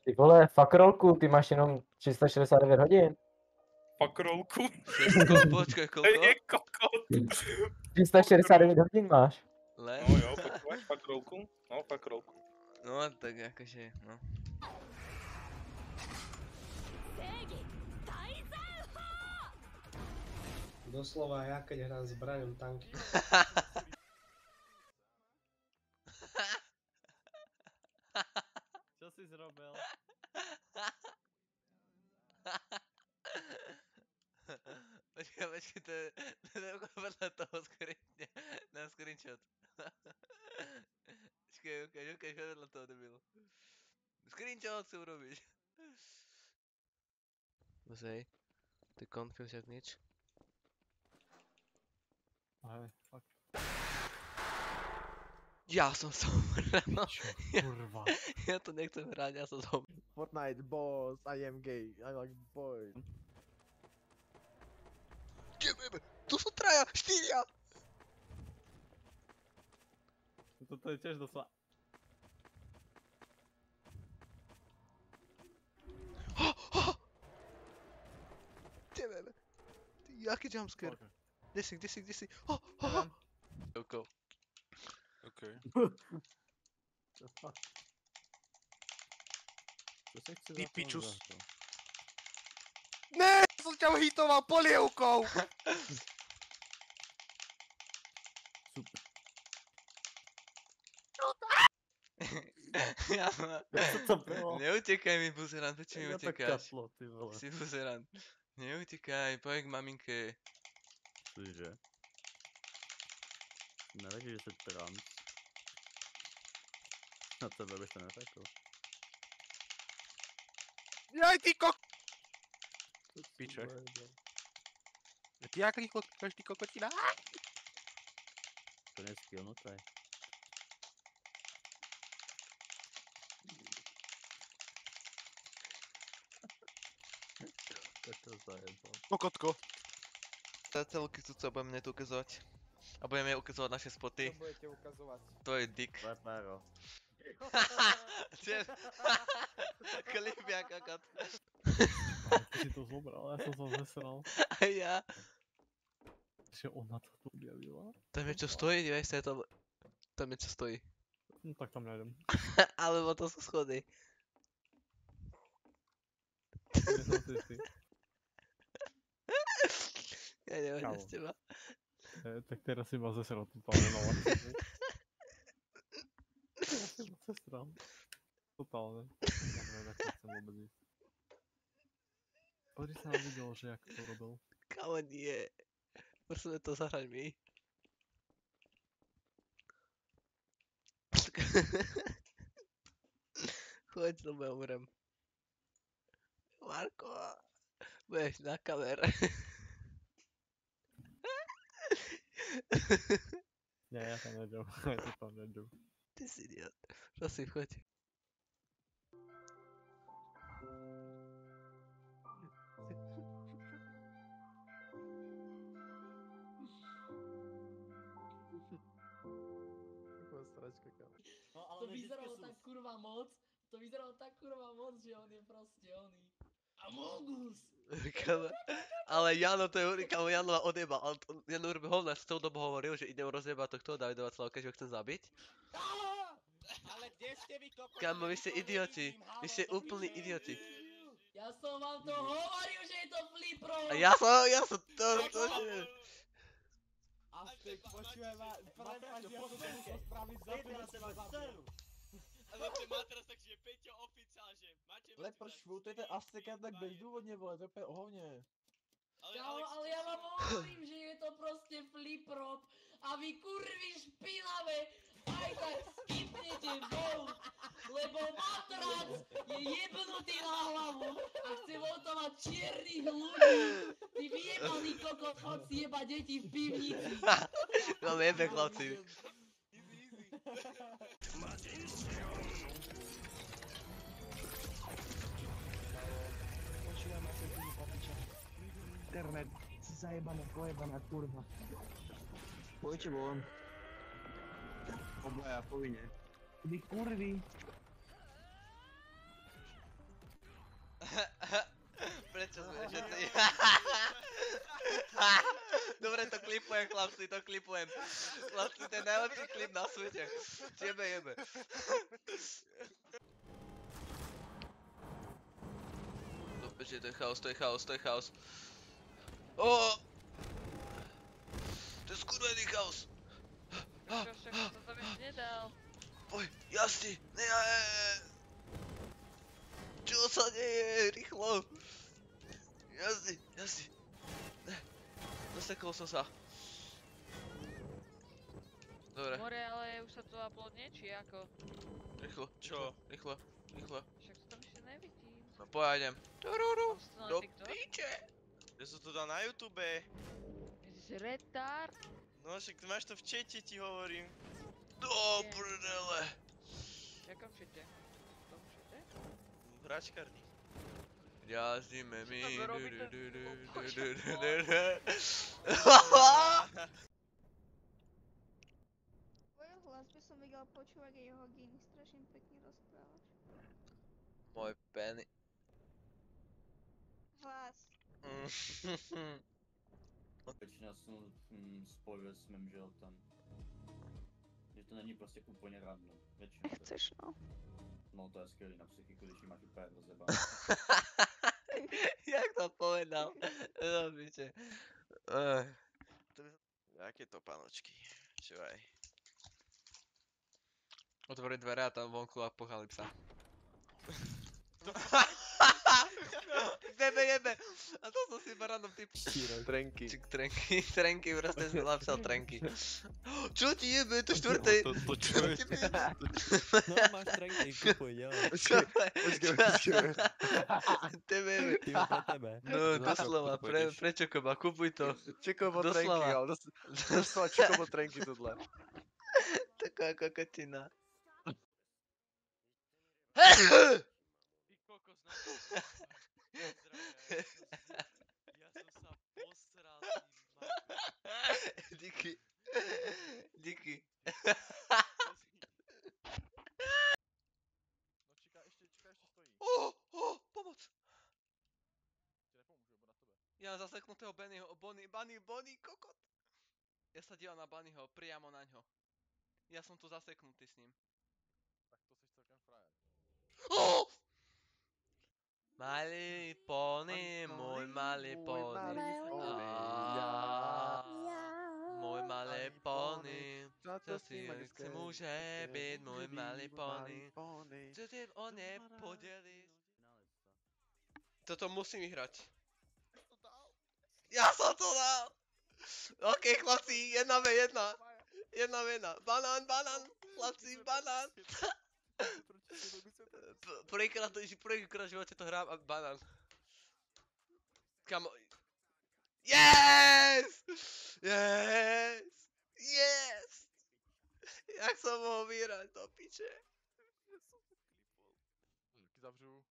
Ty vole, fuck rollku, ty máš jenom 369 hodin. Fuck rollku. Počkaj, To je koľko? kokot. 369 hodin máš. Len? No jo, počúvaj, fuck rollku. No, fuck rollku. No, tak akože, no. Doslova ja, keď hrám zbraňom tanky. Čo si zrobil? Počkaj, to je vedľa toho na screenshot. Počkaj, ukáž vedľa toho, debilu. Screenshot si urobíš. Pozej, to je confuse jak nič. Hej, fuck. Ja som zomrel. Čo, kurva. Ja to nechcem hrať, ja som zomrel. Fortnite boss, I am gay, I like boys. Tu sú traja, štyria! Toto je tiež doslova... Tebe, ty, aký jumpscare? Kde si? Oko. Okej. The fuck? Čo sa chce Ty za to pičus. za to? Ne, som ťa hitoval polievkou! Super. Ja Co to bylo? Neutekaj mi, buzerant, prečo mi Ja to utekáš? kaplo, ty vole. Si buzerant. Neutekaj, poď k maminke. Cože? Nevíš, že jsi trans? Na tebe bych to neřekl. Jaj, ty kok... Co si Piče. uvedl? Ty jak rýchlo každý kokotina? To je skillnuté. To je to zajebal. Kokotko. Za celky tu budeme mne tu ukazovať. A budeme ukazovať naše spoty. Čo budete ukazovať? To je dick. Lepero. Klipia kakot. Ty si to zobral, ja som sa zesral. A ja. Že ona to tu objavila? Tam je čo stojí, divej sa, tam je čo stojí. No tak tam nejdem. Alebo to sú schody. Kde som si? Ja neviem Kámo. z teba. Tak teraz si ma zesral totálne na laxi. Teraz si ma zesral. Totálne. Ja neviem, jak to chcem vôbec ísť. Pozri sa na video, že jak to robil. Kámo, nie. Musíme to zahrať my. Choď, lebo ja umrem. Marko, budeš na kamere. Nie, ja tam nejdem. Ja to tam nejdem. Ty si idiot. Prosím, choď. To vyzeralo tak kurva moc, že on je proste oný. Amogus! Ale Jano, to je kámo, Jano ma odjebal, ale Jano urobí hovna, s tou dobou hovoril, že idem rozjebať tohto Davidova Slavka, že ho chcem zabiť. Ale kde ste vy kokotiny? Kámo, vy ste idioti, vy ste úplní idioti. Ja som vám to hovoril, že je to flipro! A ja som to neviem. Aztek, počúvaj ma, prepáč, ja som to musel spraviť za to, že ma zabil. A zase má teraz tak, že Peťo oficiál, že máte... Lepršku, to je ten Aztek tak bezdôvodne, vole, to je úplne o hovne. Ale ja vám hovorím, že je to proste fliprop a vy kurvy špinavé aj tak skipnete von, lebo matrac je jebnutý na hlavu a chce vo to mať čiernych ľudí. Ty vyjebaný kokot, chod si jeba deti v pivnici. No vieme, chlapci. Počúvaj ma, som tu papiča. Internet, si zajebaná, pojebaná kurva. Pojďte von. Obaja, povinne. Vy kurvy. klipujem, chlapci, to klipujem. Chlapci, to je najlepší klip na svete. Jebe. Do peče, to je chaos. To je skurvený chaos. Však to tam ešte nedal. Oj, jasne, ne. Čo sa deje, rýchlo. Jasne. Ne, zasekol som sa. Dobre. More, ale už sa to uploadne, či ako? Rýchlo. Čo? Rýchlo. Však to tam ešte nevidím. No pojdem. Tururu. Už si to na Do TikTok? piče. Ja som to dal na YouTube. Si retard? No však ty máš to v čete, ti hovorím. Do prdele. V jakom čete? V tom čete? V hračkárni. Jazdíme my. to robí to? Tvoj hlas by som vedel počúvať aj hodiny, strašne pekne rozprávaš. Môj penny. Hlas. Většina spojuje s mým, že jo, tam. Že to není prostě úplně radno. Většinou. Nechceš, no. No to je skvělý na psychiku, když ji máš úplně rozjebanou. Jak to povedal? No piče. Jaké to panočky? Čuvaj. Otvorí dvere a tam vonku apokalypsa. Jebe. A to som si iba random typ. Trenky. Trenky, proste som napísal trenky. Čo ti jebe, to štvrté? To čo je? No máš trenky, kupuj, jo. Počkej. Tebe jebe. Ty pre tebe. No, doslova, pre Čokoba, kupuj to. Čokobo Doslova. trenky, ale doslova Čokobo trenky tohle. Taká kokotina. Ty kokos na to. Ja som sa posral, ty Díky. No čeká, ešte stojí. Pomoc. Ja mám zaseknutého Bennyho, Bonny, kokot. Ja sa dívam na Bunnyho, priamo na ňo. Ja som tu zaseknutý s ním. Tak to si celkem frajer. Malý pony, môj malý pony. Môj malý pony. Co si môže byť môj malý pony. Čo si o ne podeliš? Toto musím vyhrať. Ja som to dal! OK, chlapci, 1v1. Banán, chlapci, banán. Prvýkrát v živote to hrám a banán. Kamo... Yes! Jak som mohol vyhrať, do piče? Ruky zavřu.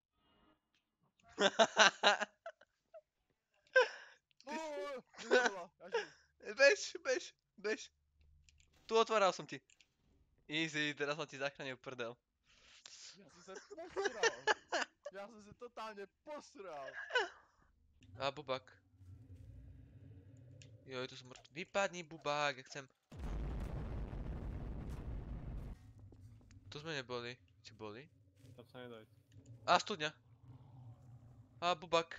Bež. Tu otváral som ti. Easy, teraz som ti zachránil prdel. Já jsem se totálně posral. A bubák. Joj, tu som mŕtvý. Vypadni bubák, ja chcem. Tu sme neboli. Či boli? Tam sa nedaj. A studňa. A bubák.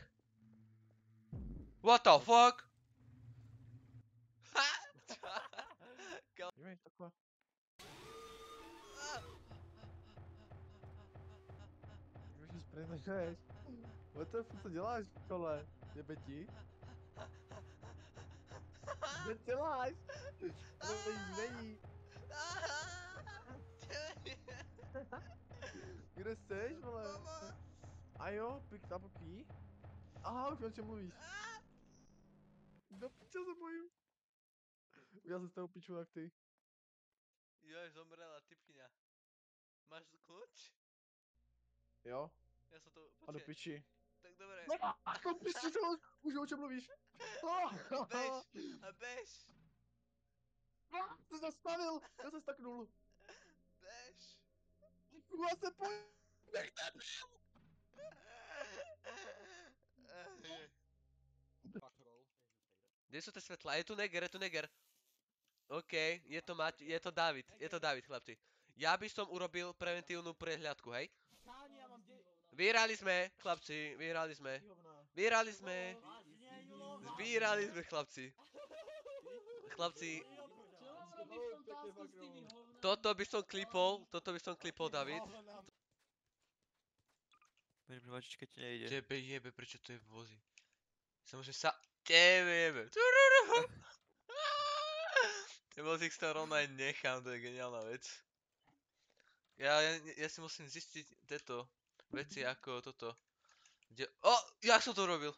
What the fuck? Dívej, takhle. Už se prezentačuješ. What the fuck, co děláš, kole? Jebe ti? Co děláš? To není. Kde seš, vole? A jo, pick up key? Aha, už o čem mluvíš. Do piče se bojím. Já jsem z toho piču jak ty. Joj, zomrela typkyňa. Máš kľúč? Jo? Ja som to... A do Počkej. piči. Tak dobre. Do piči, už o čem mluvíš? Bež. Ty jsi zastavil, já se staknul. Bež. Já se pojď. Kde sú tie svetlá? Je tu Neger. OK, je to David, chlapci. Ja by som urobil preventívnu prehľadku, hej? Vyhrali sme, chlapci, vyhrali sme, chlapci. Chlapci, toto by som klipol, David. Pripívačička ti nejde. Tebe jebe, prečo to je v vozi? Tebe jebe. Ten vozík z toho rovno aj nechám, to je geniálna vec. Ja si musím zistiť tieto veci ako toto. Jak som to robil?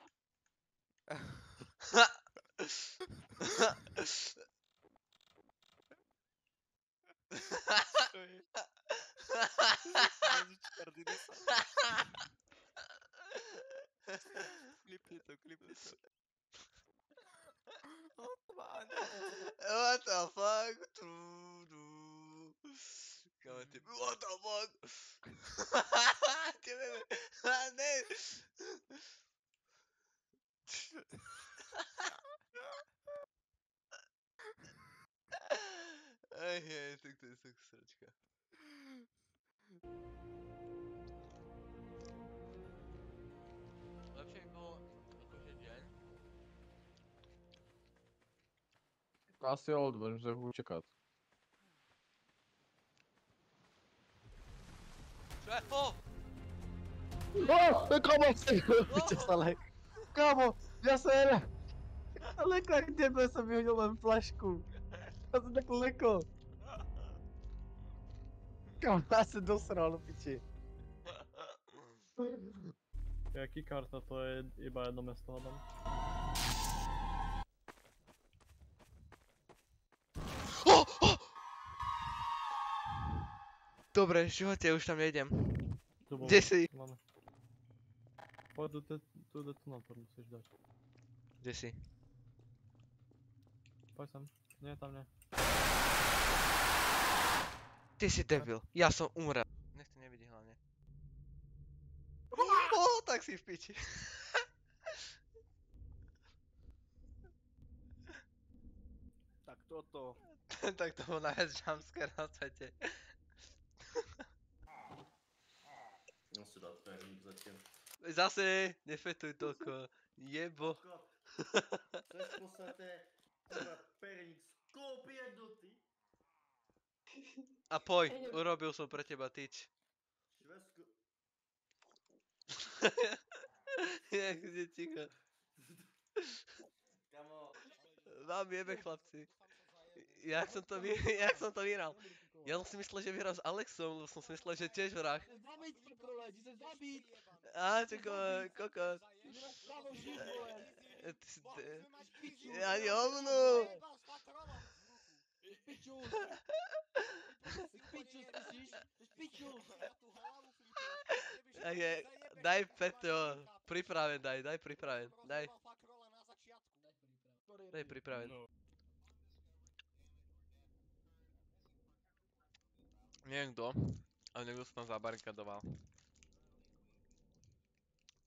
Klipni to. What the fuck? What the fuck? Ne! Tak to je sračka. Lepšie by bolo akože deň. Asi budem se čekat. Svetlo! Kámo, piče stále. Kámo, ja sa jela. Ale jak tebe som vyhodil len flašku. Ja som tak leko. Kámo, ja sa dosral, piči. Jaký karta, to je iba jedno mesto, hádam. Dobre, živote, už tam nejdem. Kde si? Poď tu detonátor musíš dať. Kde si? Poď sem. Nie, tam nie. Ty si debil, ja som umrel. Nech to nevidí hlavne. Tak si v piči. Tak toto. Tak to bol najviac jumpscare na svete. Musí dať perník zatiaľ. Zase, nefetuj toľko. Jebo. Cez posaté, kurva, perník skop jednoty. A poj, urobil som pre teba tyč. Švesko. Jak ste ticho. Kamo. Vám jebe, chlapci. Jak som to vyhral? Ja som si myslel, že vyhral s Alexom, lebo som si myslel, že tiež vrah. Zabiť, prole, ty sa zabiť! Á, čo kokos. Ani hovno. Piču! Piču, slyšíš? Piču! Daj Petro, pripraven daj pripraven, daj. Daj pripraven. Neviem kto, ale niekto sa tam zabarikadoval.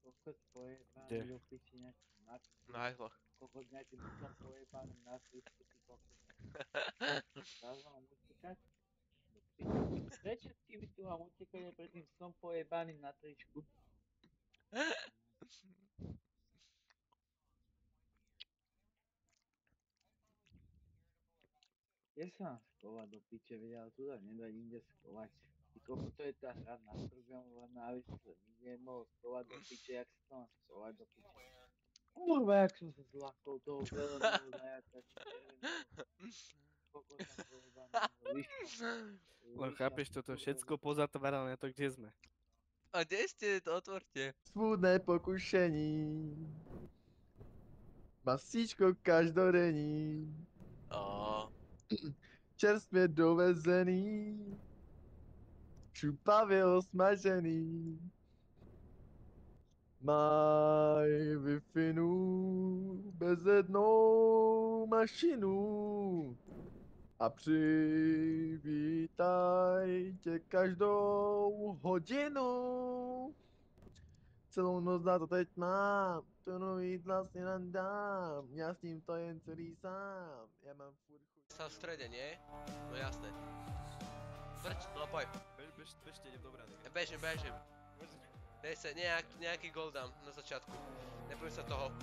Kokot pojebaný Kde? do piči nejaký matky. Na hajzloch. Kokot nejaký musom pojebaný na tričku, ty kokot. Teraz mám utekať? Do piči. Prečo s tými tu mám utekať a pred tým som pojebaný na tričku? Kde sa mám skovať do piče, veď ale tu sa nedá inde skovať. Ty kokot, to je tá hra naprogramovaná, aby som sa nikde nemohol skovať do piče, jak sa to mám skovať do piče. Kurva, jak som sa zlakol toho zeleného zajaca, či červeného. Kokot tam pojebaného liška. Len chápeš toto všetko pozatvárané, to kde sme? A kde ste? To otvorte. Smutné pokušení. Masíčko každorení. Čerstvě dovezený. Čupavě osmažený. Maj Wi-Fi-nu bezednou mašinu a přivítaj tě každou hodinu. celou noc na to teď mám. To nový vlastně nadám. Já s tím to jen celý sám. Já mám furt chuť. Sa v strede, nie? No jasné. Vrč, no poj. Bežte, idem do brany. Ja bežím. Dej sa, nejaký gol dám na začiatku. Nebojím sa toho.